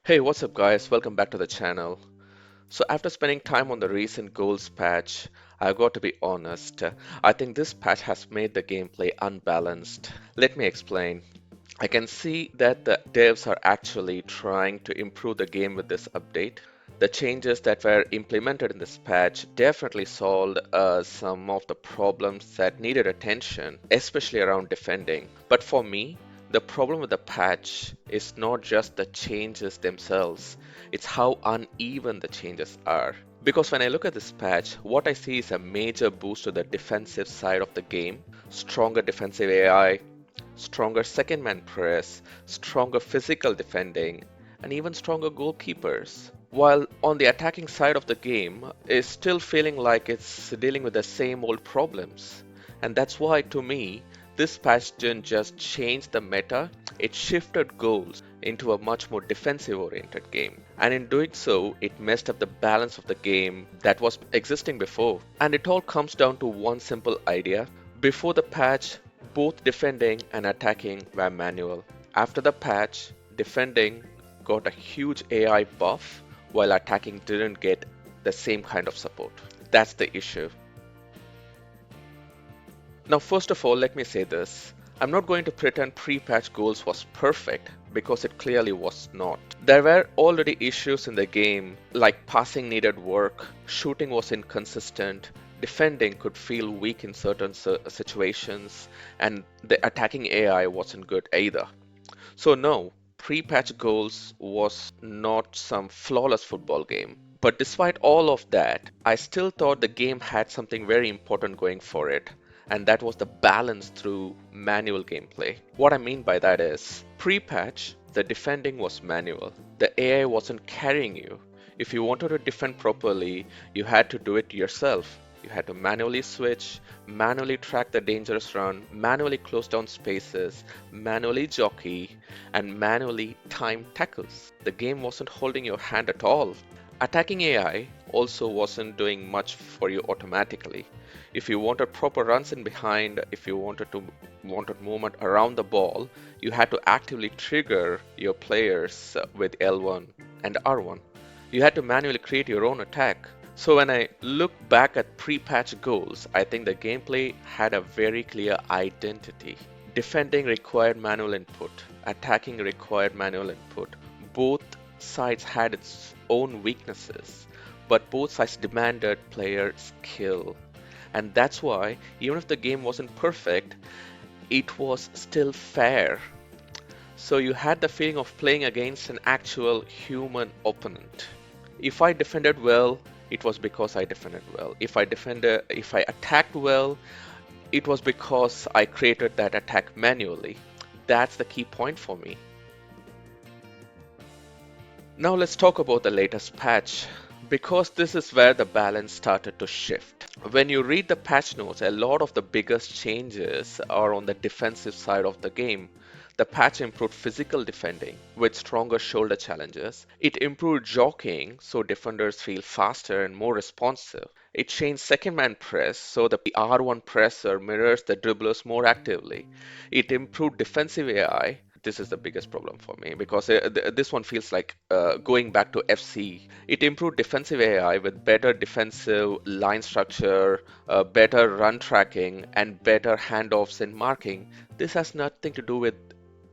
Hey, what's up, guys? Welcome back to the channel. So, after spending time on the recent goals patch, I've got to be honest. I think this patch has made the gameplay unbalanced. Let me explain. I can see that the devs are actually trying to improve the game with this update. The changes that were implemented in this patch definitely solved some of the problems that needed attention, especially around defending. But for me, the problem with the patch is not just the changes themselves, it's how uneven the changes are. Because when I look at this patch, what I see is a major boost to the defensive side of the game, stronger defensive AI, stronger second man press, stronger physical defending, and even stronger goalkeepers. While on the attacking side of the game is still feeling like it's dealing with the same old problems. And that's why, to me, this patch didn't just change the meta, it shifted goals into a much more defensive oriented game. And in doing so, it messed up the balance of the game that was existing before. And it all comes down to one simple idea. Before the patch, both defending and attacking were manual. After the patch, defending got a huge AI buff while attacking didn't get the same kind of support. That's the issue. Now, first of all, let me say this. I'm not going to pretend pre-patch goals was perfect because it clearly was not. There were already issues in the game like passing needed work, shooting was inconsistent, defending could feel weak in certain situations, and the attacking AI wasn't good either. So no, pre-patch goals was not some flawless football game. But despite all of that, I still thought the game had something very important going for it, and that was the balance through manual gameplay. What I mean by that is, pre-patch, the defending was manual. The AI wasn't carrying you. If you wanted to defend properly, you had to do it yourself. You had to manually switch, manually track the dangerous run, manually close down spaces, manually jockey, and manually time tackles. The game wasn't holding your hand at all. Attacking AI also wasn't doing much for you automatically. If you wanted proper runs in behind, if you wanted movement around the ball, you had to actively trigger your players with L1 and R1. You had to manually create your own attack. So when I look back at pre-patch goals, I think the gameplay had a very clear identity. Defending required manual input, attacking required manual input. Both sides had its own weaknesses, but both sides demanded player skill. And that's why, even if the game wasn't perfect, it was still fair. So you had the feeling of playing against an actual human opponent. If I defended well, it was because I defended well. If I attacked well, it was because I created that attack manually. That's the key point for me. Now let's talk about the latest patch, because this is where the balance started to shift. When you read the patch notes, a lot of the biggest changes are on the defensive side of the game. The patch improved physical defending with stronger shoulder challenges. It improved jockeying so defenders feel faster and more responsive. It changed second man press so the R1 presser mirrors the dribblers more actively. It improved defensive AI. This is the biggest problem for me because this one feels like going back to FC. It improved defensive AI with better defensive line structure, better run tracking, and better handoffs and marking. This has nothing to do with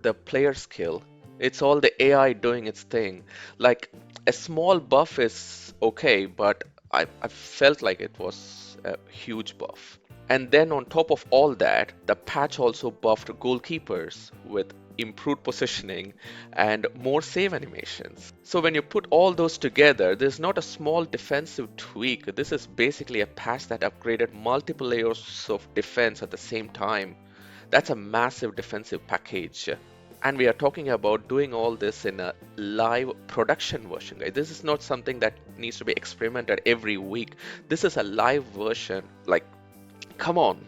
the player skill. It's all the AI doing its thing. Like a small buff is okay, but I felt like it was a huge buff. And then on top of all that, the patch also buffed goalkeepers with improved positioning and more save animations. So when you put all those together, there's not a small defensive tweak. This is basically a patch that upgraded multiple layers of defense at the same time. That's a massive defensive package. And we are talking about doing all this in a live production version, guys. This is not something that needs to be experimented every week. This is a live version. Like, come on.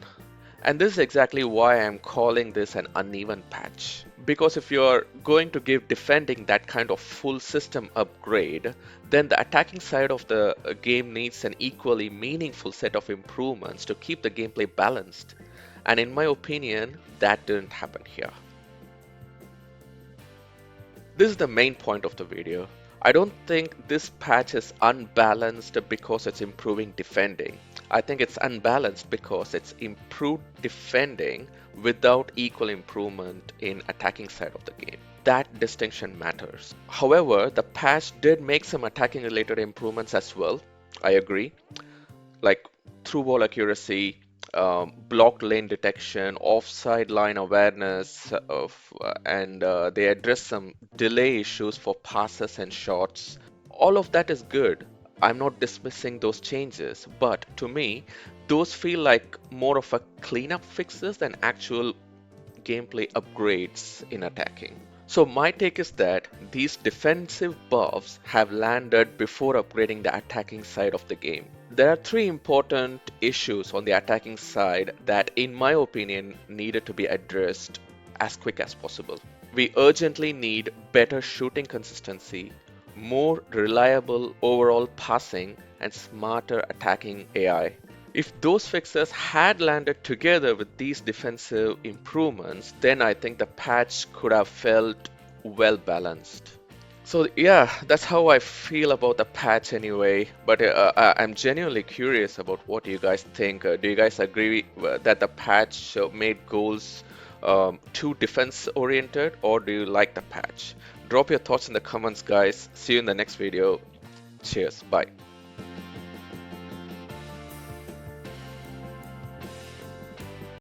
And this is exactly why I'm calling this an uneven patch. Because if you're going to give defending that kind of full system upgrade, then the attacking side of the game needs an equally meaningful set of improvements to keep the gameplay balanced. And in my opinion, that didn't happen here. This is the main point of the video. I don't think this patch is unbalanced because it's improving defending. I think it's unbalanced because it's improved defending without equal improvement in attacking side of the game. That distinction matters. However, the patch did make some attacking related improvements as well. I agree, like through ball accuracy, blocked lane detection, offside line awareness, and they address some delay issues for passes and shots. All of that is good. I'm not dismissing those changes, but to me, those feel like more of a cleanup fixes than actual gameplay upgrades in attacking. So my take is that these defensive buffs have landed before upgrading the attacking side of the game. There are three important issues on the attacking side that, in my opinion, needed to be addressed as quick as possible. We urgently need better shooting consistency, more reliable overall passing, and smarter attacking AI. If those fixes had landed together with these defensive improvements, then I think the patch could have felt well balanced. So yeah, that's how I feel about the patch anyway. But I'm genuinely curious about what you guys think. Do you guys agree that the patch made goals too defense oriented, or do you like the patch? Drop your thoughts in the comments, guys. See you in the next video. Cheers. Bye.